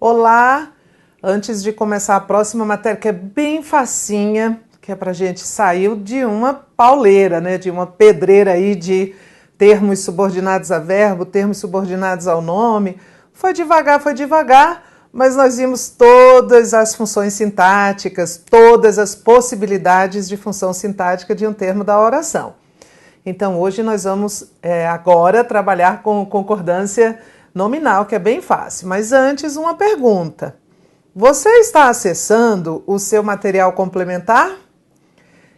Olá! Antes de começar a próxima matéria, que é bem facinha, que é para a gente sair de uma pauleira, né? De uma pedreira aí de termos subordinados a verbo, termos subordinados ao nome. Foi devagar, mas nós vimos todas as funções sintáticas, todas as possibilidades de função sintática de um termo da oração. Então, hoje nós vamos agora trabalhar com concordância nominal, que é bem fácil. Mas antes, uma pergunta. Você está acessando o seu material complementar?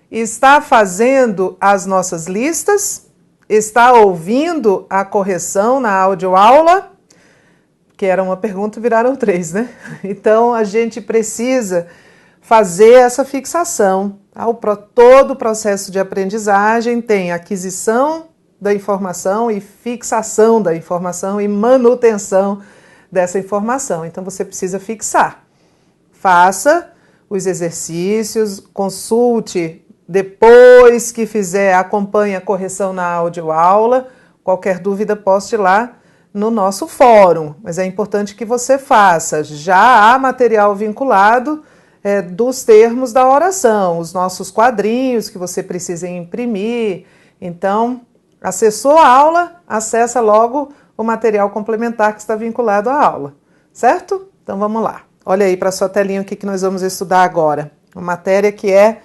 Está fazendo as nossas listas? Está ouvindo a correção na audioaula? Que era uma pergunta, viraram 3, né? Então, a gente precisa fazer essa fixação. Todo o processo de aprendizagem tem aquisição da informação e fixação da informação e manutenção dessa informação. Então, você precisa fixar. Faça os exercícios, consulte, depois que fizer, acompanhe a correção na audioaula. Qualquer dúvida, poste lá no nosso fórum. Mas é importante que você faça. Já há material vinculado dos termos da oração, os nossos quadrinhos que você precisa imprimir. Então, acessou a aula, acessa logo o material complementar que está vinculado à aula, certo? Então, vamos lá. Olha aí para a sua telinha o que nós vamos estudar agora. Uma matéria que é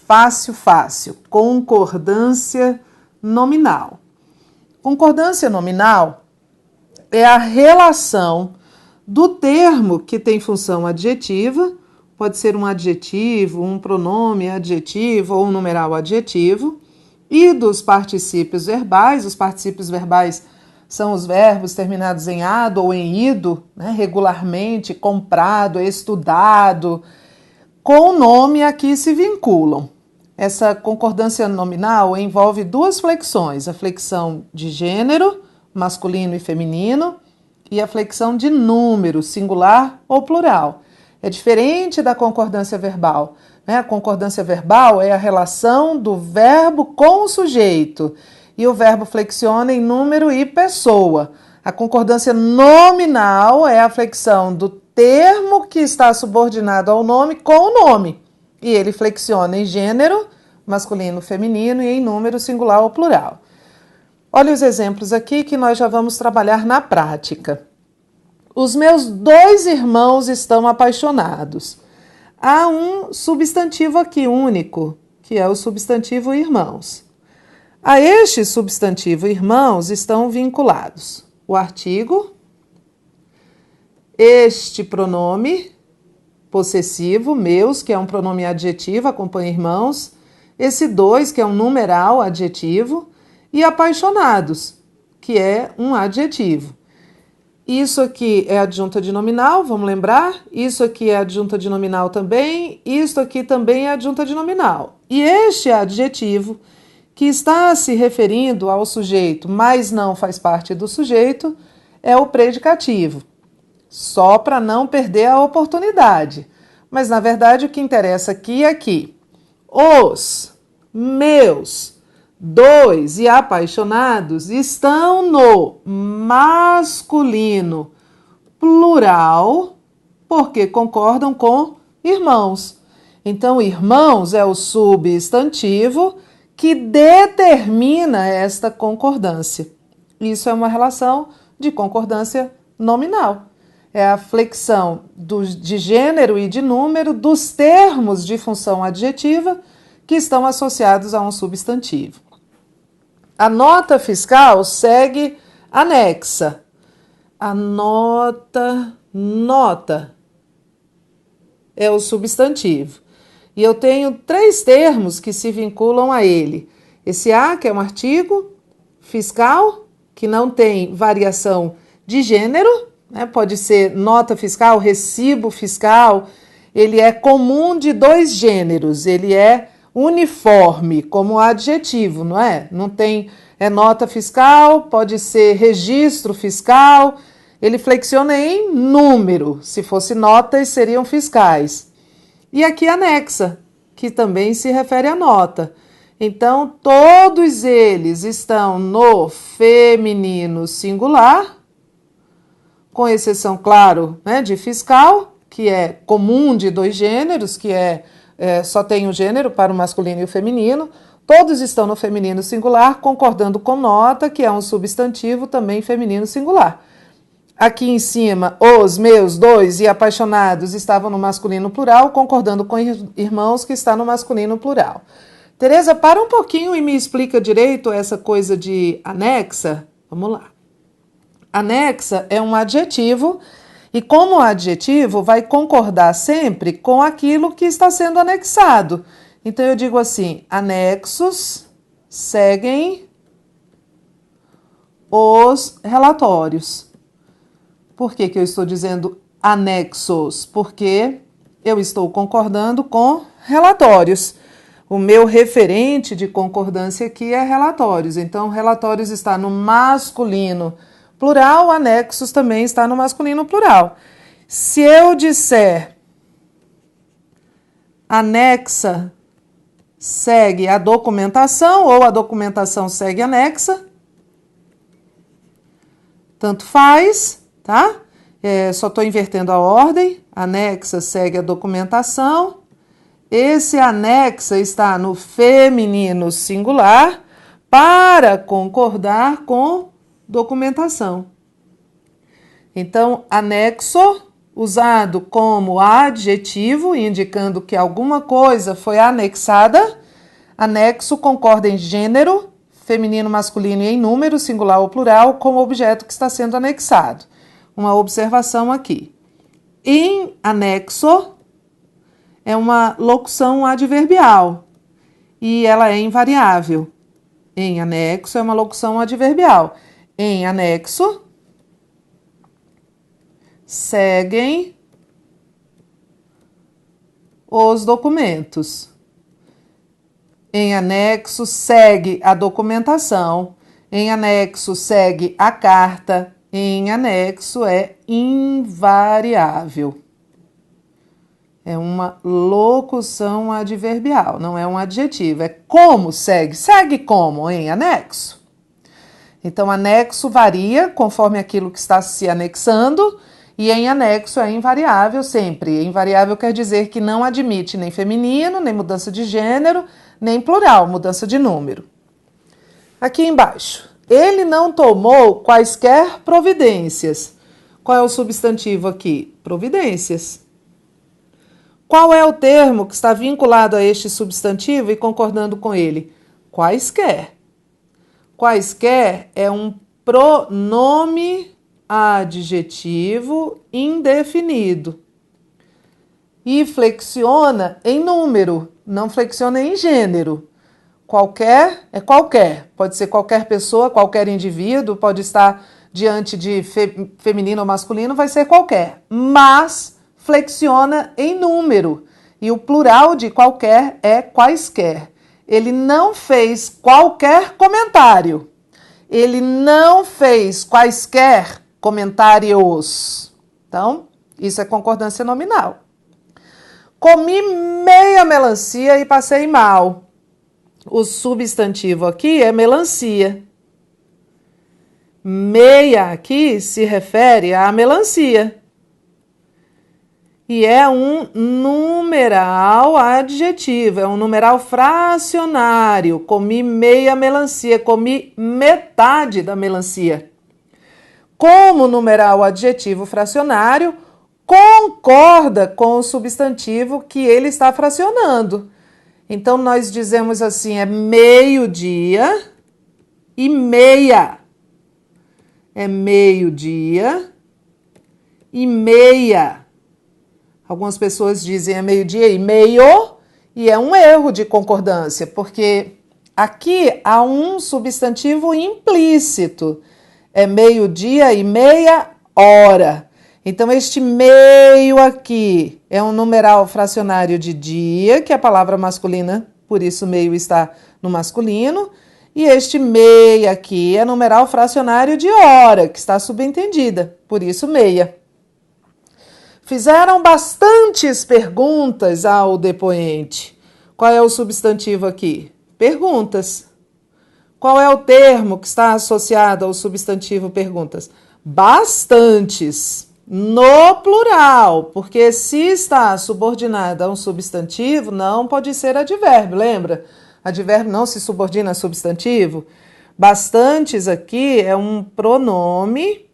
fácil, concordância nominal. Concordância nominal é a relação do termo que tem função adjetiva, pode ser um adjetivo, um pronome adjetivo ou um numeral adjetivo, e dos particípios verbais. Os particípios verbais são os verbos terminados em ado ou em ido, né? Regularmente, comprado, estudado, com o nome a que se vinculam. Essa concordância nominal envolve duas flexões, a flexão de gênero, masculino e feminino, e a flexão de número, singular ou plural. É diferente da concordância verbal, né? A concordância verbal é a relação do verbo com o sujeito, e o verbo flexiona em número e pessoa. A concordância nominal é a flexão do termo que está subordinado ao nome com o nome, e ele flexiona em gênero, masculino, feminino, e em número, singular ou plural. Olha os exemplos aqui que nós já vamos trabalhar na prática. Os meus 2 irmãos estão apaixonados. Há um substantivo aqui único, que é o substantivo irmãos. A este substantivo irmãos estão vinculados o artigo, este pronome possessivo, meus, que é um pronome adjetivo, acompanha irmãos, esse 2, que é um numeral adjetivo, e apaixonados, que é um adjetivo. Isso aqui é adjunta de nominal, vamos lembrar? Isso aqui é adjunta de nominal também, isso aqui também é adjunta de nominal. E este adjetivo, que está se referindo ao sujeito, mas não faz parte do sujeito, é o predicativo. Só para não perder a oportunidade. Mas, na verdade, o que interessa aqui é que os meus 2 e apaixonados estão no masculino plural, porque concordam com irmãos. Então, irmãos é o substantivo que determina esta concordância. Isso é uma relação de concordância nominal. É a flexão de gênero e de número dos termos de função adjetiva que estão associados a um substantivo. A nota fiscal segue anexa. A nota é o substantivo. E eu tenho 3 termos que se vinculam a ele. Esse A, que é um artigo, fiscal, que não tem variação de gênero, né? Pode ser nota fiscal, recibo fiscal. Ele é comum de 2 gêneros, ele é uniforme como adjetivo, não é? Não tem nota fiscal, pode ser registro fiscal, ele flexiona em número, se fosse notas seriam fiscais. E aqui anexa, que também se refere à nota. Então, todos eles estão no feminino singular, com exceção, claro, né, de fiscal, que é comum de 2 gêneros, que só tem um gênero para o masculino e o feminino. Todos estão no feminino singular, concordando com nota, que é um substantivo também feminino singular. Aqui em cima, os, meus, dois e apaixonados estavam no masculino plural, concordando com irmãos, que está no masculino plural. Tereza, para um pouquinho e me explica direito essa coisa de anexa. Vamos lá. Anexa é um adjetivo e, como adjetivo, vai concordar sempre com aquilo que está sendo anexado. Então, eu digo assim, anexos seguem os relatórios. Por que eu estou dizendo anexos? Porque eu estou concordando com relatórios. O meu referente de concordância aqui é relatórios. Então, relatórios está no masculino plural, anexos também está no masculino plural. Se eu disser anexa segue a documentação ou a documentação segue anexa, tanto faz, tá? Só estou invertendo a ordem. Anexa segue a documentação. Esse anexa está no feminino singular para concordar com documentação. Então, anexo, usado como adjetivo, indicando que alguma coisa foi anexada. Anexo concorda em gênero, feminino, masculino e em número, singular ou plural, com o objeto que está sendo anexado. Uma observação aqui. Em anexo é uma locução adverbial e ela é invariável. Em anexo é uma locução adverbial. Em anexo seguem os documentos. Em anexo segue a documentação. Em anexo segue a carta. Em anexo é invariável. É uma locução adverbial, não é um adjetivo. É como segue. Segue como? Em anexo. Então, anexo varia conforme aquilo que está se anexando. E em anexo é invariável sempre. Invariável quer dizer que não admite nem feminino, nem mudança de gênero, nem plural, mudança de número. Aqui embaixo. Ele não tomou quaisquer providências. Qual é o substantivo aqui? Providências. Qual é o termo que está vinculado a este substantivo e concordando com ele? Quaisquer. Quaisquer é um pronome adjetivo indefinido e flexiona em número, não flexiona em gênero. Qualquer é qualquer, pode ser qualquer pessoa, qualquer indivíduo, pode estar diante de feminino ou masculino, vai ser qualquer, mas flexiona em número e o plural de qualquer é quaisquer. Ele não fez qualquer comentário, ele não fez quaisquer comentários. Então, isso é concordância nominal. Comi meia melancia e passei mal. O substantivo aqui é melancia. Meia aqui se refere à melancia. E é um numeral adjetivo, é um numeral fracionário. Comi meia melancia, comi metade da melancia. Como numeral adjetivo fracionário, concorda com o substantivo que ele está fracionando. Então, nós dizemos assim, é meio-dia e meia. É meio-dia e meia. Algumas pessoas dizem é meio-dia e meio, e é um erro de concordância, porque aqui há um substantivo implícito. É meio-dia e meia hora. Então, este meio aqui é um numeral fracionário de dia, que é a palavra masculina, por isso meio está no masculino. E este meia aqui é numeral fracionário de hora, que está subentendida, por isso meia. Fizeram bastantes perguntas ao depoente. Qual é o substantivo aqui? Perguntas. Qual é o termo que está associado ao substantivo perguntas? bastantes, no plural, porque se está subordinada a um substantivo, não pode ser advérbio, lembra? Advérbio não se subordina a substantivo. Bastantes aqui é um pronome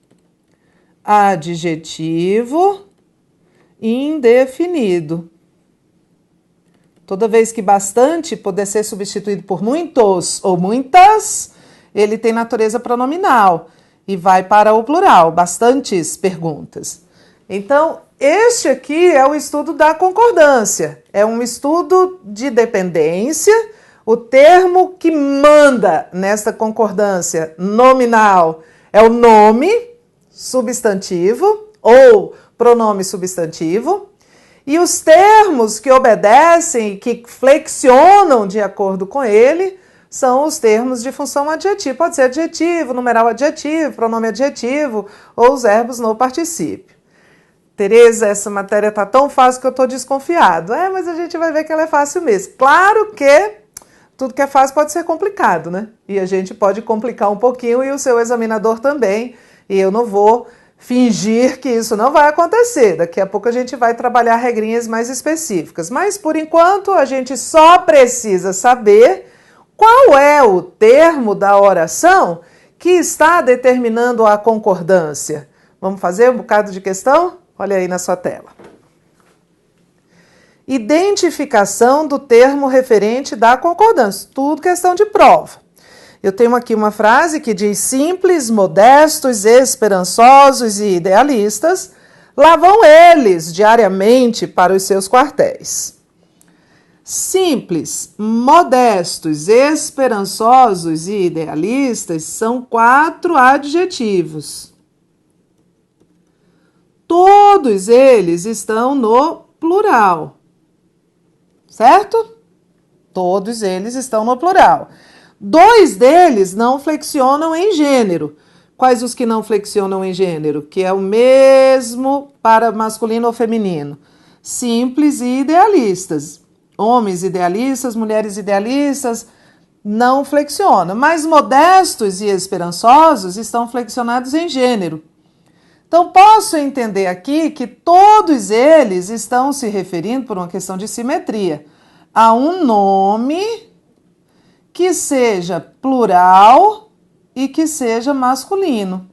adjetivo indefinido. Toda vez que bastante puder ser substituído por muitos ou muitas, ele tem natureza pronominal e vai para o plural, bastantes perguntas. Então, este aqui é o estudo da concordância, é um estudo de dependência. O termo que manda nesta concordância nominal é o nome substantivo ou pronome substantivo. E os termos que obedecem, que flexionam de acordo com ele, são os termos de função adjetiva. Pode ser adjetivo, numeral adjetivo, pronome adjetivo ou os verbos no particípio. Tereza, essa matéria está tão fácil que eu estou desconfiado. Mas a gente vai ver que ela é fácil mesmo. Claro que tudo que é fácil pode ser complicado, né? E a gente pode complicar um pouquinho e o seu examinador também. E eu não vou fingir que isso não vai acontecer. Daqui a pouco a gente vai trabalhar regrinhas mais específicas. Mas, por enquanto, a gente só precisa saber qual é o termo da oração que está determinando a concordância. Vamos fazer um bocado de questão? Olha aí na sua tela. Identificação do termo referente da concordância. Tudo questão de prova. Eu tenho aqui uma frase que diz: simples, modestos, esperançosos e idealistas, lá vão eles diariamente para os seus quartéis. Simples, modestos, esperançosos e idealistas são 4 adjetivos. Todos eles estão no plural. Certo? Todos eles estão no plural. 2 deles não flexionam em gênero. Quais os que não flexionam em gênero? Que é o mesmo para masculino ou feminino. Simples e idealistas. Homens idealistas, mulheres idealistas, não flexionam. Mas modestos e esperançosos estão flexionados em gênero. Então, posso entender aqui que todos eles estão se referindo, por uma questão de simetria, a um nome que seja plural e que seja masculino.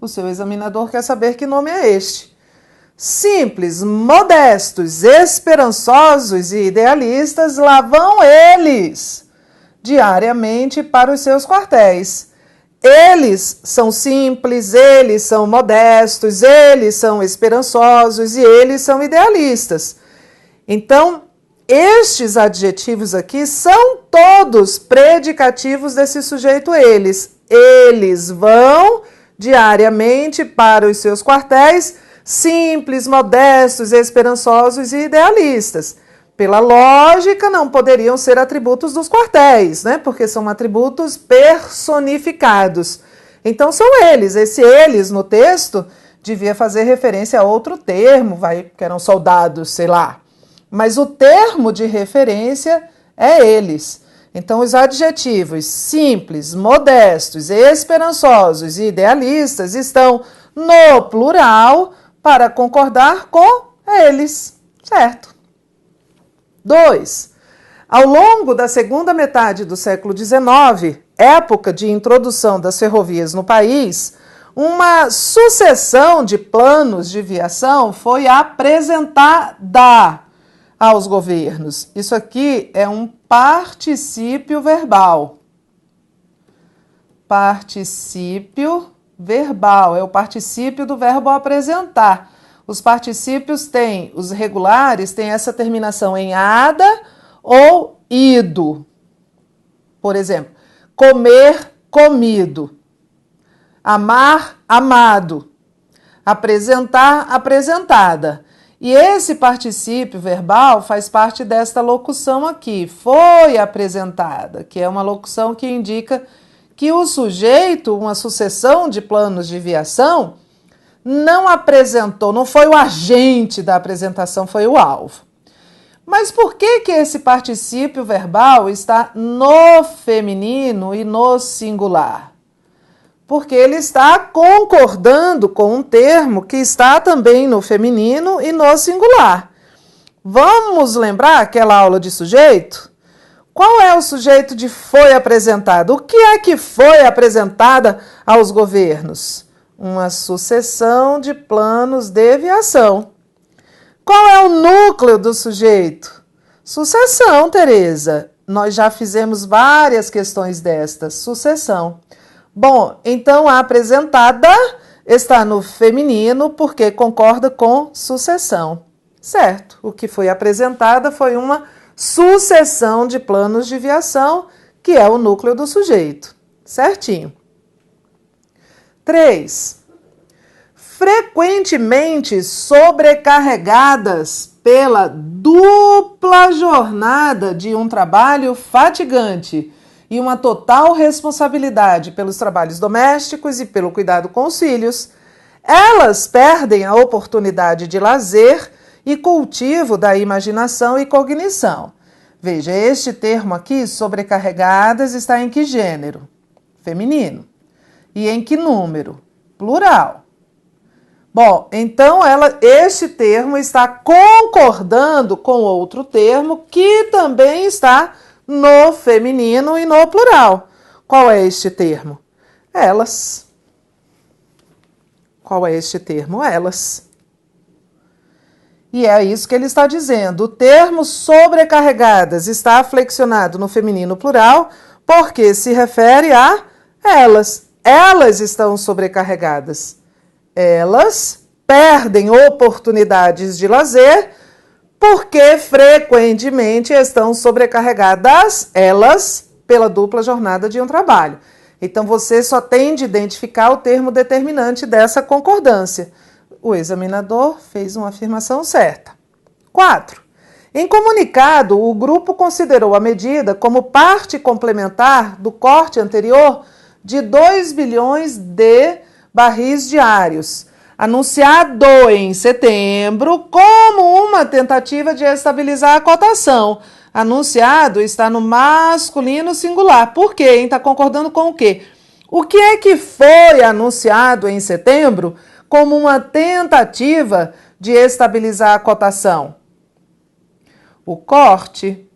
O seu examinador quer saber que nome é este. Simples, modestos, esperançosos e idealistas, lá vão eles diariamente para os seus quartéis. Eles são simples, eles são modestos, eles são esperançosos e eles são idealistas. Então, estes adjetivos aqui são todos predicativos desse sujeito eles. Eles vão diariamente para os seus quartéis, simples, modestos, esperançosos e idealistas. Pela lógica, não poderiam ser atributos dos quartéis, né? Porque são atributos personificados. Então, são eles. Esse eles no texto devia fazer referência a outro termo, que eram soldados, sei lá. Mas o termo de referência é eles. Então, os adjetivos simples, modestos, esperançosos e idealistas estão no plural para concordar com eles, certo? 2. Ao longo da segunda metade do século XIX, época de introdução das ferrovias no país, uma sucessão de planos de viação foi apresentada aos governos. Isso aqui é um particípio verbal. Particípio verbal é o particípio do verbo apresentar. Os particípios têm, os regulares têm essa terminação em ada ou ido. Por exemplo, comer, comido. Amar, amado. Apresentar, apresentada. E esse particípio verbal faz parte desta locução aqui, foi apresentada, que é uma locução que indica que o sujeito, uma sucessão de planos de viação, não apresentou, não foi o agente da apresentação, foi o alvo. Mas por que esse particípio verbal está no feminino e no singular? porque ele está concordando com um termo que está também no feminino e no singular. Vamos lembrar aquela aula de sujeito? Qual é o sujeito de foi apresentado? O que é que foi apresentada aos governos? Uma sucessão de planos de viação. Qual é o núcleo do sujeito? Sucessão, Tereza. Nós já fizemos várias questões destas. Sucessão. Bom, então a apresentada está no feminino porque concorda com sucessão. Certo. O que foi apresentada foi uma sucessão de planos de viação, que é o núcleo do sujeito. Certinho. 3. Frequentemente sobrecarregadas pela dupla jornada de um trabalho fatigante e uma total responsabilidade pelos trabalhos domésticos e pelo cuidado com os filhos, elas perdem a oportunidade de lazer e cultivo da imaginação e cognição. Veja, este termo aqui, sobrecarregadas, está em que gênero? Feminino. E em que número? Plural. Bom, então este termo está concordando com outro termo que também está no feminino e no plural. Qual é este termo? Elas. Qual é este termo? Elas. E é isso que ele está dizendo. O termo sobrecarregadas está flexionado no feminino plural porque se refere a elas. Elas estão sobrecarregadas. Elas perdem oportunidades de lazer porque frequentemente estão sobrecarregadas, elas, pela dupla jornada de um trabalho. Então, você só tem de identificar o termo determinante dessa concordância. O examinador fez uma afirmação certa. 4. Em comunicado, o grupo considerou a medida como parte complementar do corte anterior de 2 bilhões de barris diários, anunciado em setembro como uma tentativa de estabilizar a cotação. Anunciado está no masculino singular. Por quê? Está concordando com o quê? O que é que foi anunciado em setembro como uma tentativa de estabilizar a cotação? O corte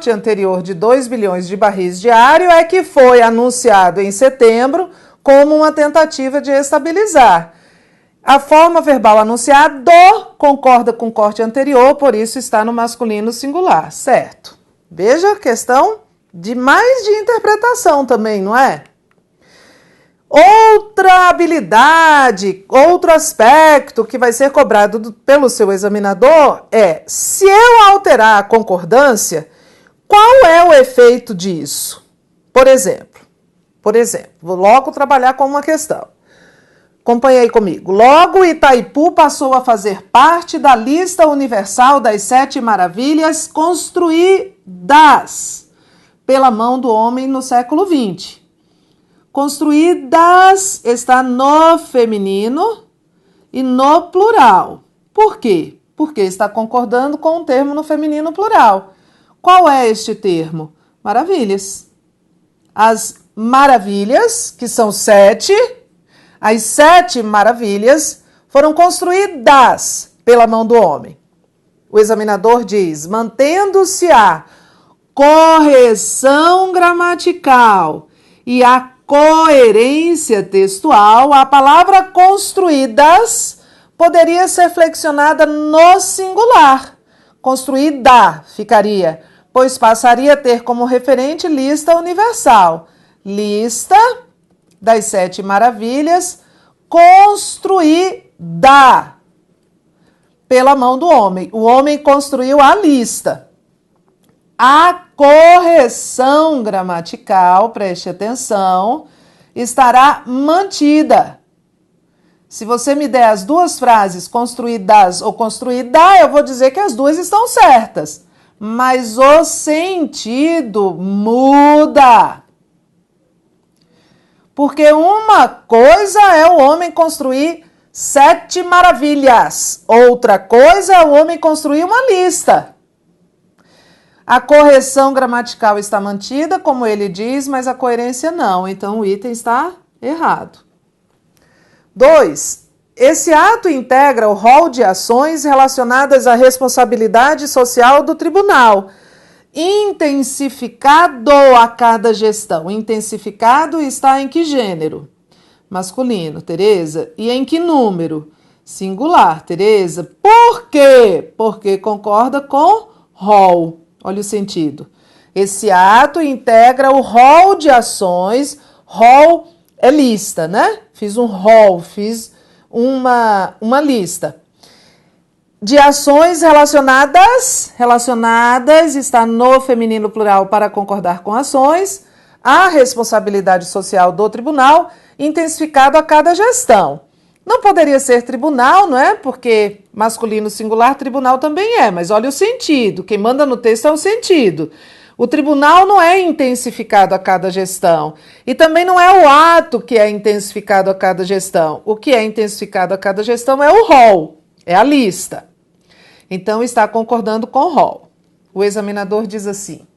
anterior de 2 bilhões de barris diário é que foi anunciado em setembro como uma tentativa de estabilizar. A forma verbal anunciado concorda com o corte anterior, por isso está no masculino singular, certo? Veja a questão de mais de interpretação também, não é? Outra habilidade, outro aspecto que vai ser cobrado pelo seu examinador é: se eu alterar a concordância, qual é o efeito disso? Por exemplo, vou logo trabalhar com uma questão. Acompanhe aí comigo. Logo, Itaipu passou a fazer parte da lista universal das 7 maravilhas construídas pela mão do homem no século XX. Construídas está no feminino e no plural. Por quê? Porque está concordando com um termo no feminino plural. Qual é este termo? Maravilhas. As maravilhas, que são 7, as 7 maravilhas foram construídas pela mão do homem. O examinador diz: mantendo-se a correção gramatical e a coerência textual, a palavra construídas poderia ser flexionada no singular. Construída ficaria, pois passaria a ter como referente lista universal. Lista das 7 maravilhas construída pela mão do homem. O homem construiu a lista. A correção gramatical, preste atenção, estará mantida. Se você me der as duas frases construídas ou construída, eu vou dizer que as duas estão certas. Mas o sentido muda. Porque uma coisa é o homem construir 7 maravilhas. Outra coisa é o homem construir uma lista. A correção gramatical está mantida, como ele diz, mas a coerência não. Então, o item está errado. 2. Esse ato integra o rol de ações relacionadas à responsabilidade social do tribunal, intensificado a cada gestão. Intensificado está em que gênero? Masculino, Tereza. E em que número? Singular, Tereza. Por quê? Porque concorda com rol. Olha o sentido. Esse ato integra o rol de ações. Rol é lista, né? Fiz um rol, fiz uma lista de ações relacionadas está no feminino plural para concordar com ações, a responsabilidade social do tribunal, intensificado a cada gestão. Não poderia ser tribunal, não é? Porque masculino singular, tribunal também é, mas olha o sentido, quem manda no texto é o sentido. O tribunal não é intensificado a cada gestão. E também não é o ato que é intensificado a cada gestão. O que é intensificado a cada gestão é o rol, é a lista. Então, está concordando com o rol. O examinador diz assim: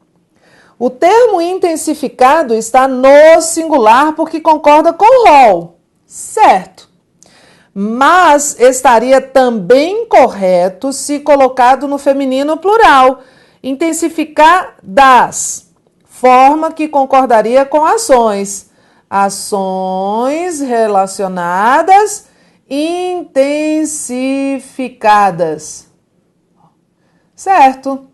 o termo intensificado está no singular porque concorda com o rol. Certo. Mas estaria também correto se colocado no feminino plural. Intensificadas, forma que concordaria com ações. Ações relacionadas, intensificadas. Certo,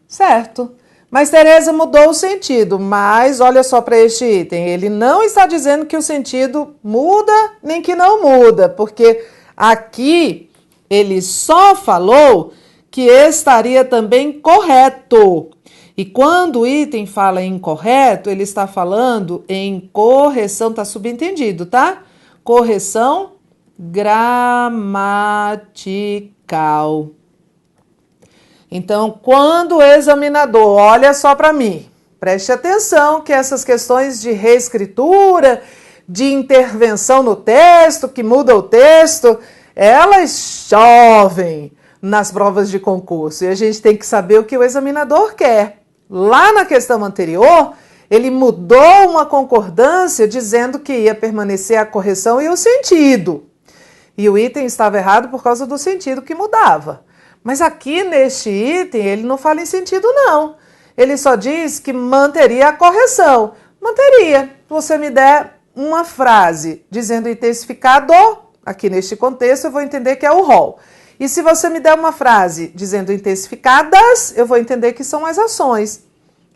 certo. Mas Tereza mudou o sentido, mas olha só para este item. Ele não está dizendo que o sentido muda nem que não muda, porque aqui ele só falou que estaria também correto. E quando o item fala em correto, ele está falando em correção, tá subentendido, tá? Correção gramatical. Então, quando o examinador, olha só para mim, preste atenção que essas questões de reescritura, de intervenção no texto, que muda o texto, elas chovem nas provas de concurso. E a gente tem que saber o que o examinador quer. Lá na questão anterior, ele mudou uma concordância dizendo que ia permanecer a correção e o sentido. E o item estava errado por causa do sentido que mudava. Mas aqui neste item, ele não fala em sentido, não. Ele só diz que manteria a correção. Manteria. Se você me der uma frase dizendo intensificado, aqui neste contexto, eu vou entender que é o rol. E se você me der uma frase dizendo intensificadas, eu vou entender que são as ações.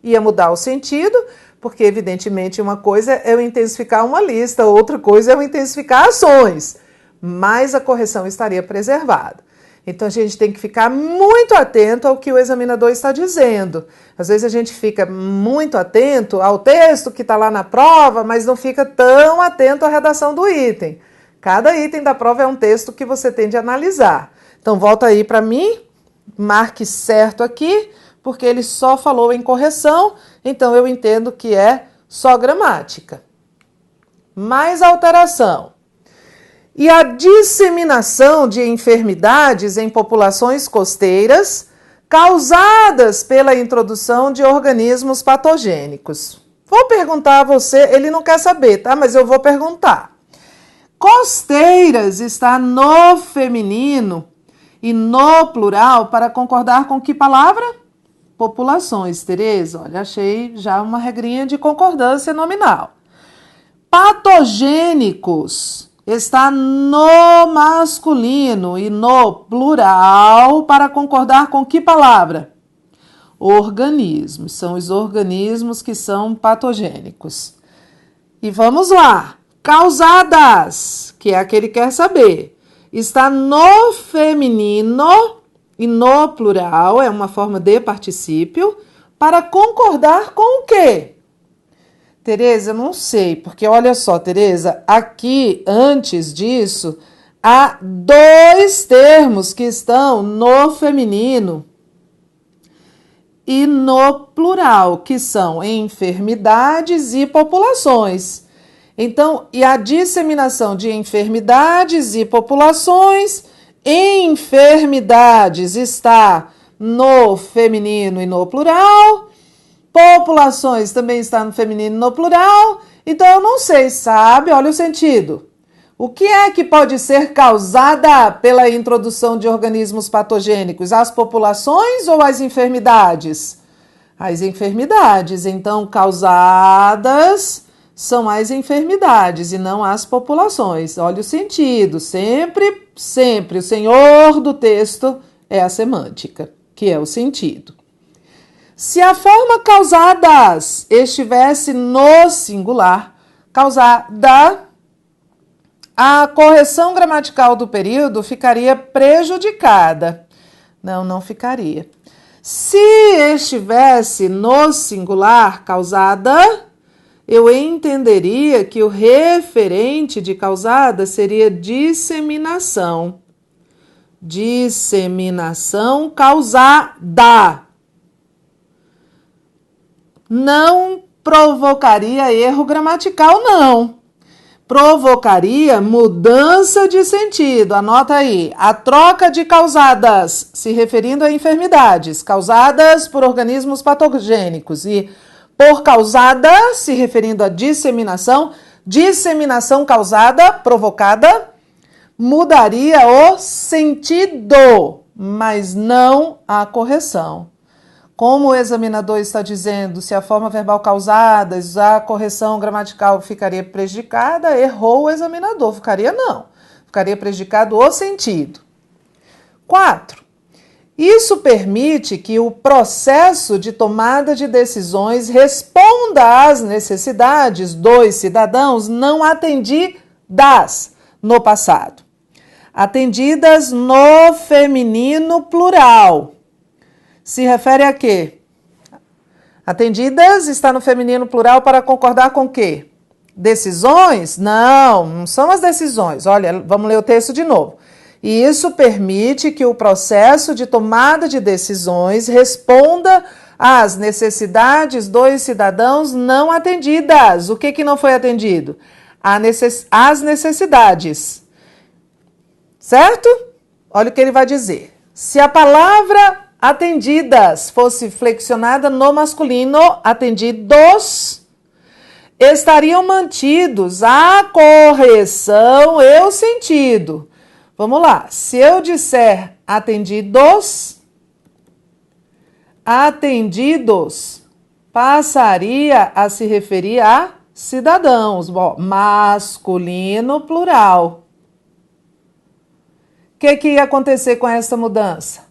Ia mudar o sentido, porque evidentemente uma coisa é eu intensificar uma lista, outra coisa é eu intensificar ações. Mas a correção estaria preservada. Então, a gente tem que ficar muito atento ao que o examinador está dizendo. Às vezes, a gente fica muito atento ao texto que está lá na prova, mas não fica tão atento à redação do item. Cada item da prova é um texto que você tem de analisar. Então, volta aí para mim, marque certo aqui, porque ele só falou em correção, então eu entendo que é só gramática. Mais alteração. E a disseminação de enfermidades em populações costeiras causadas pela introdução de organismos patogênicos. Vou perguntar a você, ele não quer saber, tá? Mas eu vou perguntar. Costeiras está no feminino e no plural para concordar com que palavra? Populações, Tereza. Olha, achei já uma regrinha de concordância nominal. Patogênicos está no masculino e no plural para concordar com que palavra? Organismos. São os organismos que são patogênicos. E vamos lá. Causadas, que é a que ele quer saber, está no feminino e no plural, é uma forma de particípio, para concordar com o quê? Tereza, eu não sei, porque olha só, Tereza, aqui, antes disso, há dois termos que estão no feminino e no plural, que são enfermidades e populações. Então, e a disseminação de enfermidades e populações, enfermidades está no feminino e no plural. Populações também está no feminino e no plural. Então eu não sei, sabe? Olha o sentido. O que é que pode ser causada pela introdução de organismos patogênicos? As populações ou as enfermidades? As enfermidades. Então, causadas são as enfermidades e não as populações. Olha o sentido. Sempre, sempre o senhor do texto é a semântica, que é o sentido. Se a forma causadas estivesse no singular, causada, a correção gramatical do período ficaria prejudicada. Não ficaria. Se estivesse no singular, causada, eu entenderia que o referente de causada seria disseminação. Disseminação causada. Não provocaria erro gramatical, não. Provocaria mudança de sentido. Anota aí. A troca de causadas, se referindo a enfermidades, causadas por organismos patogênicos, e por causada, se referindo a disseminação, disseminação causada, provocada, mudaria o sentido, mas não a correção. Como o examinador está dizendo, se a forma verbal causada, a correção gramatical ficaria prejudicada, errou o examinador. Ficaria não. Ficaria prejudicado o sentido. 4. Isso permite que o processo de tomada de decisões responda às necessidades dos cidadãos não atendidas no passado. Atendidas no feminino plural. Se refere a quê? Atendidas está no feminino plural para concordar com o quê? Decisões? Não são as decisões. Olha, vamos ler o texto de novo. E isso permite que o processo de tomada de decisões responda às necessidades dos cidadãos não atendidas. O que não foi atendido? As necessidades. Certo? Olha o que ele vai dizer. Se a palavra atendidas fosse flexionada no masculino, atendidos, estariam mantidos a correção e o sentido. Vamos lá. Se eu disser atendidos, passaria a se referir a cidadãos. Bom, masculino plural. O que ia acontecer com essa mudança?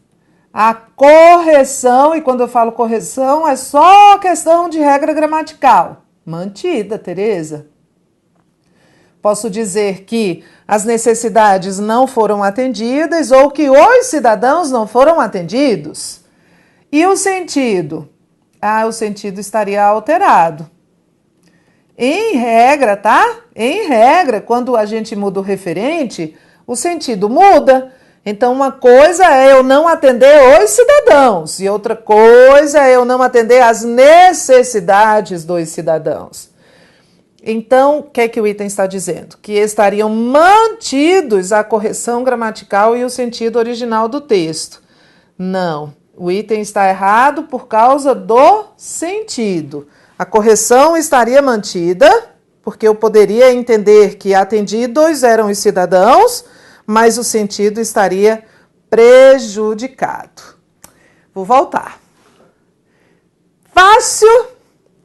A correção, e quando eu falo correção, é só questão de regra gramatical. Mantida, Tereza. Posso dizer que as necessidades não foram atendidas ou que os cidadãos não foram atendidos. E o sentido? O sentido estaria alterado. Em regra, tá? Em regra, quando a gente muda o referente, o sentido muda. Então, uma coisa é eu não atender os cidadãos e outra coisa é eu não atender as necessidades dos cidadãos. Então, o que o item está dizendo? Que estariam mantidos a correção gramatical e o sentido original do texto. Não, o item está errado por causa do sentido. A correção estaria mantida, porque eu poderia entender que atendidos eram os cidadãos, mas o sentido estaria prejudicado. Vou voltar. Fácil?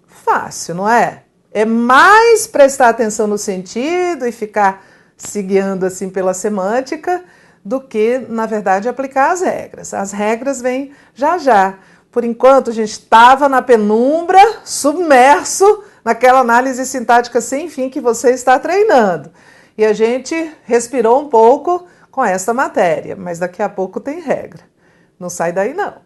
Fácil, não é? É mais prestar atenção no sentido e ficar se guiando assim pela semântica do que, na verdade, aplicar as regras. As regras vêm já já. Por enquanto, a gente estava na penumbra, submerso naquela análise sintática sem fim que você está treinando. E a gente respirou um pouco com essa matéria, mas daqui a pouco tem regra. Não sai daí, não.